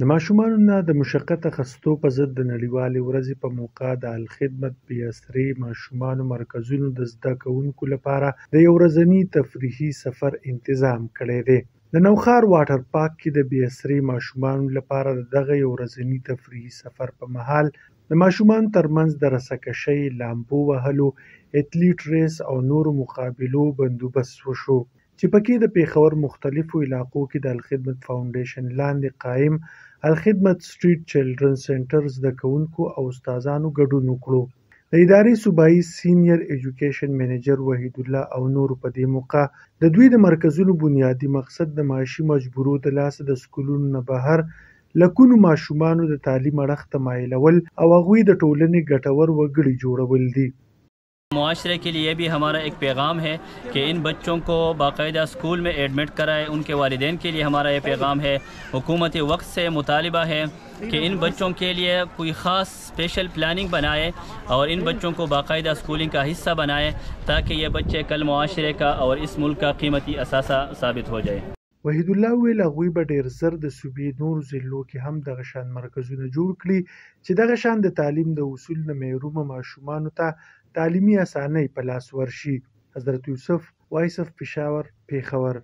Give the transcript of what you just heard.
د ماشومانو نه د مشقت اخیستو په ضد د نړیوالې ورځې په موقع د الخدمت بې اسرې ماشومانو مرکزونو د زده کوونکو لپاره د یو ورځني تفریحي سفر تنظیم کړی دی. د نوښار واټر پارک کې د بې اسرې ماشومانو لپاره د دغه یو ورځني تفریحي سفر په مهال د ماشومانو ترمنځ د رسه کشۍ، لامبو وهلو، اتلیټ ریس او نورو مقابلو بندوبست وشو، چې پکې د پېښور مختلفو علاقو کې د الخدمت فاونډیشن لاندې قایم الخدمت سټریټ چلډرن سینټر زده کوونکو او استادانو ګډون وکړو. د ادارې صوبایي سینیر ایجوکیشن منیجر وحید الله او نورو په دې موقع د دوی د مرکزونو بنیادي مقصد د معاشي مجبورو د لاسه د سکولونو نه بهر لکونو ماشومانو د تعلیم اړخ ته مایلول او هغوی د ټولنې ګټور وګړي جوړول دي. मुआशरे के लिए भी हमारा एक पैगाम है कि इन बच्चों को बाकायदा स्कूल में एडमिट कराएं। उनके वालिदैन के लिए हमारा ये पैगाम है। हुकूमती वक्त से मुतालिबा है कि इन बच्चों के लिए कोई ख़ास स्पेशल प्लानिंग बनाए और इन बच्चों को बाकायदा स्कूलिंग का हिस्सा बनाए ताकि ये बच्चे कल मुआशरे का और इस मुल्क का कीमती असासा साबित हो जाए। وحید الله ویل هغوی به ډیر زر د صوبې نورو ضلعو کې هم دغه شان مرکزونه جوړ کړي چې دغه شان د تعلیم د اصول نه محرومه ماشومانو ته تعلیمي اسانۍ په لاس ورشي. حضرت یوسف، وایس اف پېښور، پېښور.